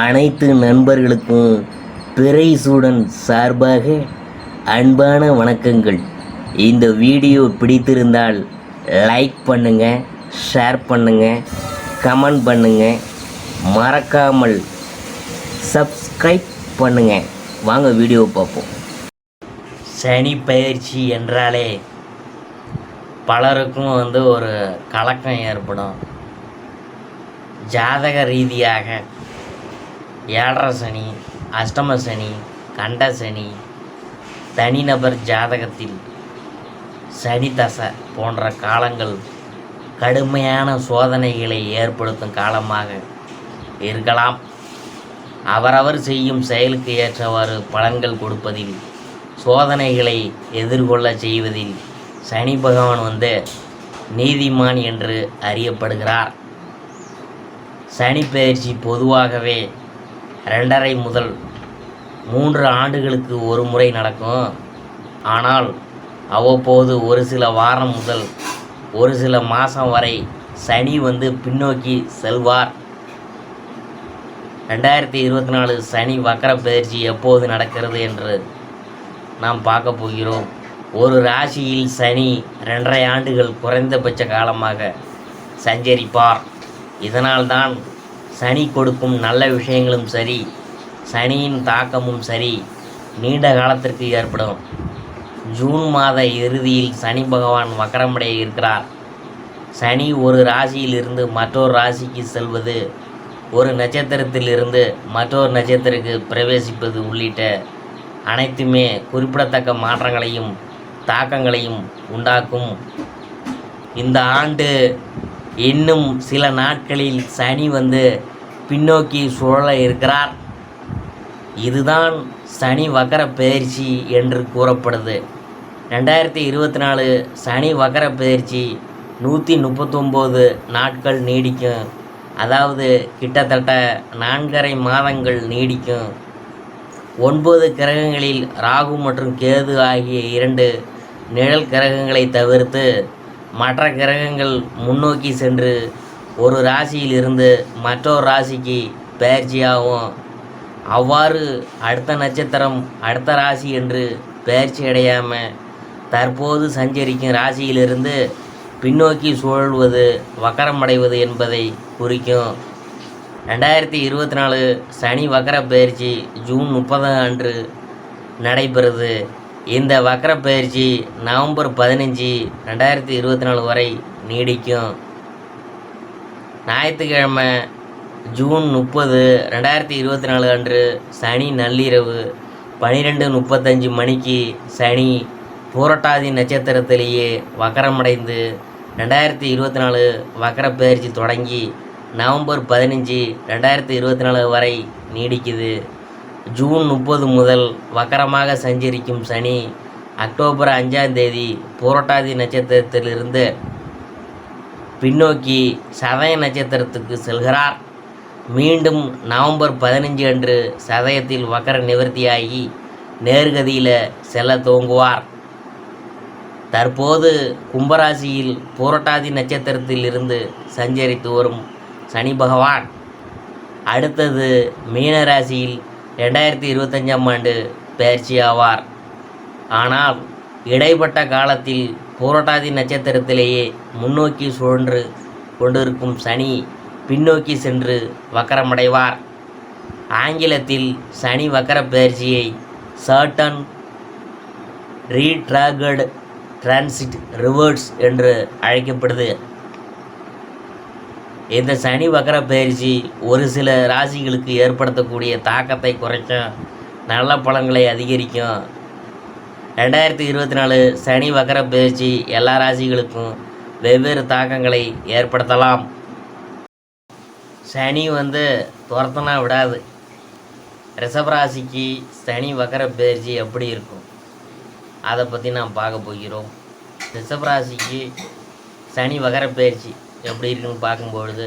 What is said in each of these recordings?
அனைத்து நண்பர்களுக்கும் பிறைசூடன் சார்பாக அன்பான வணக்கங்கள். இந்த வீடியோ பிடித்திருந்தால் லைக் பண்ணுங்கள், ஷேர் பண்ணுங்கள், கமெண்ட் பண்ணுங்கள், மறக்காமல் சப்ஸ்கிரைப் பண்ணுங்கள். வாங்க வீடியோ பார்ப்போம். சனி பயிற்சி என்றாலே பலருக்கும் ஒரு கலக்கம் ஏற்படும். ஜாதக ரீதியாக ஏழரை சனி, அஷ்டம சனி, கண்ட சனி, தனிநபர் ஜாதகத்தில் சனி தசை போன்ற காலங்கள் கடுமையான சோதனைகளை ஏற்படுத்தும் காலமாக இருக்கலாம். அவரவர் செய்யும் செயலுக்கு ஏற்றவாறு பலன்கள் கொடுப்பதில், சோதனைகளை எதிர்கொள்ள செய்வதில் சனி பகவான் நீதிமான் என்று அறியப்படுகிறார். சனி பயிற்சி பொதுவாகவே 2.5 முதல் 3 ஆண்டுகளுக்கு ஒரு முறை நடக்கும். ஆனால் அவ்வப்போது ஒரு சில வாரம் முதல் ஒரு சில மாதம் வரை சனி பின்னோக்கி செல்வார். 2024 சனி வக்கர பயிற்சி எப்போது நடக்கிறது என்று நாம் பார்க்க போகிறோம். ஒரு ராசியில் சனி 2.5 ஆண்டுகள் குறைந்தபட்ச காலமாக சஞ்சரிப்பார். இதனால்தான் சனி கொடுக்கும் நல்ல விஷயங்களும் சரி, சனியின் தாக்கமும் சரி நீண்ட காலத்திற்கு ஏற்படும். ஜூன் மாத இறுதியில் சனி பகவான் வக்கரமடைய இருக்கிறார். சனி ஒரு ராசியில் இருந்து மற்றொரு ராசிக்கு செல்வது, ஒரு நட்சத்திரத்தில் இருந்து மற்றொரு நட்சத்திரத்துக்கு பிரவேசிப்பது உள்ளிட்ட அனைத்துமே குறிப்பிடத்தக்க மாற்றங்களையும் தாக்கங்களையும் உண்டாக்கும். இந்த ஆண்டு இன்னும் சில நாட்களில் சனி பின்னோக்கி சுழல இருக்கிறார். இதுதான் சனி வக்கர பயிற்சி என்று கூறப்படுது. 2024 சனி வக்கர பயிற்சி 139 நாட்கள் நீடிக்கும். அதாவது கிட்டத்தட்ட 4.5 மாதங்கள் நீடிக்கும். 9 கிரகங்களில் ராகு மற்றும் கேது ஆகிய 2 நிழல் கிரகங்களை தவிர்த்து மற்ற கிரகங்கள் முன்னோக்கி சென்று ஒரு ராசியில் இருந்து மற்றொரு ராசிக்கு பயிற்சியாகும். அவ்வாறு அடுத்த நட்சத்திரம் அடுத்த ராசி என்று பயிற்சி அடையாமல் தற்போது சஞ்சரிக்கும் ராசியிலிருந்து பின்னோக்கி சுழல்வது வக்கரமடைவது என்பதை குறிக்கும். 2024 சனி வக்கர பயிற்சி ஜூன் 30 அன்று நடைபெறுது. இந்த வக்கர பயிற்சி நவம்பர் 15, 2024 வரை நீடிக்கும். ஞாயிற்றுக்கிழமை ஜூன் 30, 2024 அன்று சனி நள்ளிரவு 12:35 மணிக்கு சனி பூரட்டாதி நட்சத்திரத்திலேயே வக்கரமடைந்து 2024 வக்கர பயிற்சி தொடங்கி நவம்பர் 15, 2024 வரை நீடிக்குது. ஜூன் 30 முதல் வக்கரமாக சஞ்சரிக்கும் சனி அக்டோபர் 5ஆம் தேதி பூரட்டாதி நட்சத்திரத்திலிருந்து பின்னோக்கி சதய நட்சத்திரத்துக்கு செல்கிறார். மீண்டும் நவம்பர் 15 அன்று சதயத்தில் வக்கர நிவர்த்தியாகி நேர்கதியில் செல்ல துவங்குவார். தற்போது கும்பராசியில் பூரட்டாதி நட்சத்திரத்தில் இருந்து சஞ்சரித்து வரும் சனி பகவான் அடுத்தது மீனராசியில் 2025ஆம் ஆண்டு பயிற்சியாவார். ஆனால் இடைப்பட்ட காலத்தில் பூரட்டாதி நட்சத்திரத்திலேயே முன்னோக்கி சுழன்று கொண்டிருக்கும் சனி பின்னோக்கி சென்று வக்கரமடைவார். ஆங்கிலத்தில் சனி வக்கர பயிற்சியை சர்டன் ரீட்ராகட் டிரான்சிட் ரிவர்ஸ் என்று அழைக்கப்படுது. இந்த சனி வக்கர பயிற்சி ஒரு சில ராசிகளுக்கு ஏற்படுத்தக்கூடிய தாக்கத்தை குறைக்கும், நல்ல பலன்களை அதிகரிக்கும். 2024 சனி வக்கர பயிற்சி எல்லா ராசிகளுக்கும் வெவ்வேறு தாக்கங்களை ஏற்படுத்தலாம். சனி துரத்தனா விடாது. ரிஷபராசிக்கு சனி வக்கர பயிற்சி எப்படி இருக்கும் அதை பற்றி நாம் பார்க்க போகிறோம். ரிஷபராசிக்கு சனி வக்கர பயிற்சி எப்படி இருக்குன்னு பார்க்கும்பொழுது,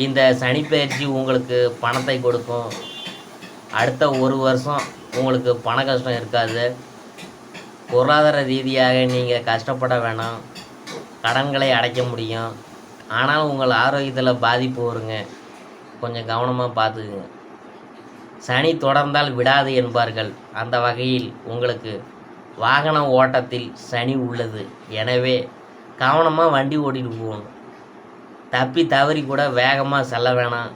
இந்த சனி பயிற்சி உங்களுக்கு பணத்தை கொடுக்கும். அடுத்த 1 வருஷம் உங்களுக்கு பண கஷ்டம் இருக்காது. பொருளாதார ரீதியாக நீங்கள் கஷ்டப்பட வேணாம், கடன்களை அடைக்க முடியும். ஆனால் உங்கள் ஆரோக்கியத்தில் பாதிப்பு வருங்க. கொஞ்சம் கவனமாக பார்த்துக்குங்க. சனி தொடர்ந்தால் விடாது என்பார்கள். அந்த வகையில் உங்களுக்கு வாகன ஓட்டத்தில் சனி உள்ளது. எனவே கவனமாக வண்டி ஓட்டிகிட்டு போகணும். தப்பி தவறி கூட வேகமாக செல்ல வேணாம்.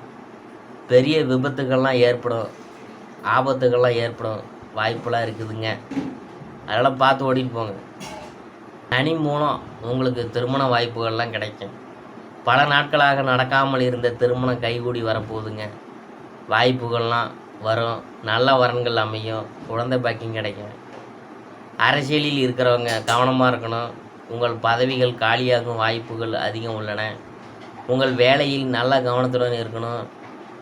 பெரிய விபத்துக்கள்லாம் ஏற்படும், ஆபத்துக்கள்லாம் ஏற்படும் வாய்ப்பெல்லாம் இருக்குதுங்க. அதெல்லாம் பார்த்து ஓட்டிகிட்டு போங்க. சனி மூலம் உங்களுக்கு திருமண வாய்ப்புகள்லாம் கிடைக்கும். பல நாட்களாக நடக்காமல் இருந்த திருமணம் கைகூடி வரப்போகுதுங்க. வாய்ப்புகள்லாம் வரும், நல்ல வரன்கள் அமையும், குழந்தை பாக்கியம் கிடைக்கும். அரசியலில் இருக்கிறவங்க கவனமாக இருக்கணும். உங்கள் பதவிகள் காலியாகும் வாய்ப்புகள் அதிகம் உள்ளன. உங்கள் வேலையில் நல்ல கவனத்துடன் இருக்கணும்,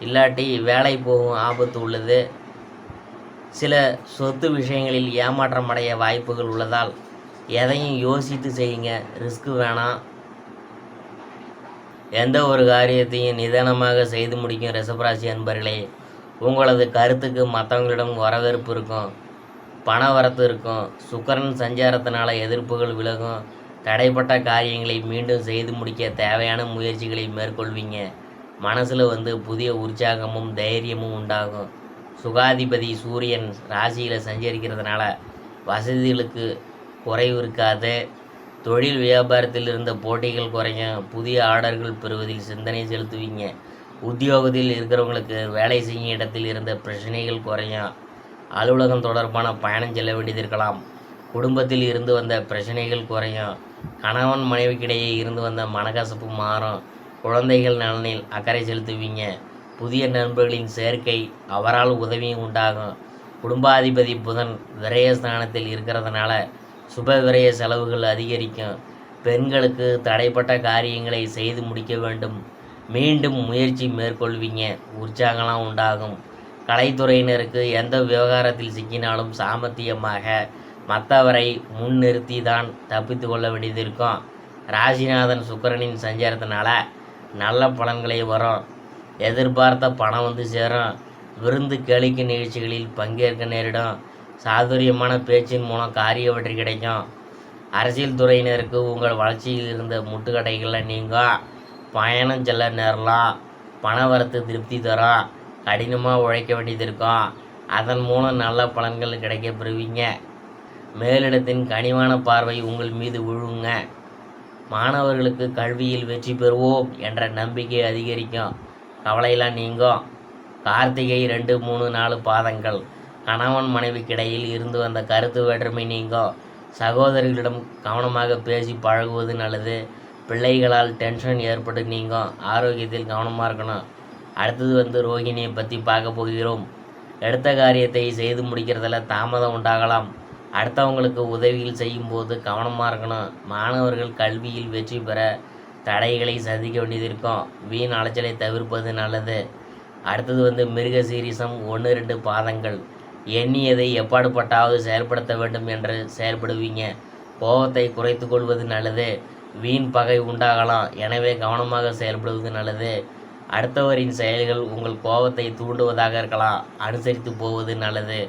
இல்லாட்டி வேலை போகும் ஆபத்து உள்ளது. சில சொத்து விஷயங்களில் ஏமாற்றம் அடைய வாய்ப்புகள் உள்ளதால் எதையும் யோசித்து செய்யுங்க, ரிஸ்க்கு வேணாம். எந்த ஒரு காரியத்தையும் நிதானமாக செய்து முடிக்கும் ரிஷபராசி அன்பர்களே. உங்களது கருத்துக்கு மற்றவங்களிடம் வரவேற்பு இருக்கும், பண வரத்து இருக்கும். சுக்கிரன் சஞ்சாரத்தினால எதிர்ப்புகள் விலகும். தடைப்பட்ட காரியங்களை மீண்டும் செய்து முடிக்க தேவையான முயற்சிகளை மேற்கொள்வீங்க. மனசில் புதிய உற்சாகமும் தைரியமும் உண்டாகும். சுகாதிபதி சூரியன் ராசியில் சஞ்சரிக்கிறதுனால வசதிகளுக்கு குறைவு இருக்காது. தொழில் வியாபாரத்தில் இருந்த போட்டிகள் குறையும். புதிய ஆர்டர்கள் பெறுவதில் சிந்தனை செலுத்துவீங்க. உத்தியோகத்தில் இருக்கிறவங்களுக்கு வேலை செய்யும் இடத்தில் இருந்த பிரச்சனைகள் குறையும். அலுவலகம் தொடர்பான பயணம் செல்ல வேண்டியது இருக்கலாம். குடும்பத்தில் இருந்து வந்த பிரச்சனைகள் குறையும். கணவன் மனைவிக்கிடையே இருந்து வந்த மனக்கசப்பு மாறும். குழந்தைகள் நலனில் அக்கறை செலுத்துவீங்க. புதிய நண்பர்களின் சேர்க்கை, அவரால் உதவியும் உண்டாகும். குடும்பாதிபதி புதன் விரயஸ்தானத்தில் இருக்கிறதுனால சுப விரய செலவுகள் அதிகரிக்கும். பெண்களுக்கு தடைப்பட்ட காரியங்களை செய்து முடிக்க வேண்டும். மீண்டும் முயற்சி மேற்கொள்வீங்க, உற்சாகம்லாம் உண்டாகும். கலைத்துறையினருக்கு எந்த விவகாரத்தில் சிக்கினாலும் சாமர்த்தியமாக மற்றவரை முன்னிறுத்தி தான் தப்பித்து கொள்ள வேண்டியது இருக்கும். ராசிநாதன் சுக்கிரனின் சஞ்சாரத்தினால நல்ல பலன்களை வரும். எதிர்பார்த்த பணம் சேரும். விருந்து கேளிக்கை நிகழ்ச்சிகளில் பங்கேற்க நேரிடும். சாதுரியமான பேச்சின் மூலம் காரிய வெற்றி கிடைக்கும். அரசியல் துறையினருக்கு உங்கள் வளர்ச்சியில் இருந்த முட்டுக்கட்டைகளை நீங்கும். பயணம் செல்ல நேரலாம். பண வரத்து திருப்தி தரும். கடினமாக உழைக்க வேண்டியது இருக்கும். அதன் மூலம் நல்ல பலன்கள் கிடைக்க பெறுவீங்க. மேலிடத்தின் கனிவான பார்வை உங்கள் மீது விழுங்க. மாணவர்களுக்கு கல்வியில் வெற்றி பெறுவோம் என்ற நம்பிக்கை அதிகரிக்கும். கவலையெல்லாம் நீங்கும். கார்த்திகை 2, 3, 4 பாதங்கள். கணவன் மனைவிக்கிடையில் இருந்து வந்த கருத்து வேற்றுமை நீங்கும். சகோதரிகளிடம் கவனமாக பேசி பழகுவது நல்லது. பிள்ளைகளால் டென்ஷன் ஏற்பட்டு நீங்கும். ஆரோக்கியத்தில் கவனமாக இருக்கணும். அடுத்தது ரோகிணியை பற்றி பார்க்க போகிறோம். எடுத்த காரியத்தை செய்து முடிக்கிறதுல தாமதம் உண்டாகலாம். அடுத்தவங்களுக்கு உதவிகள் செய்யும்போது கவனமாக இருக்கணும். மாணவர்கள் கல்வியில் வெற்றி பெற தடைகளை சந்திக்க வேண்டியது இருக்கும். வீண் அலைச்சலை தவிர்ப்பது நல்லது. அடுத்தது மிருக சீரிசம் 1, 2 பாதங்கள். எண்ணியதை எப்பாடுபட்டாவது செயல்படுத்த வேண்டும் என்று செயல்படுவீங்க. கோபத்தை குறைத்து கொள்வது நல்லது. வீண் பகை உண்டாகலாம், எனவே கவனமாக செயல்படுவது நல்லது. அடுத்தவரின் செயல்கள் உங்கள் கோபத்தை தூண்டுவதாக இருக்கலாம், அனுசரித்து போவது நல்லது.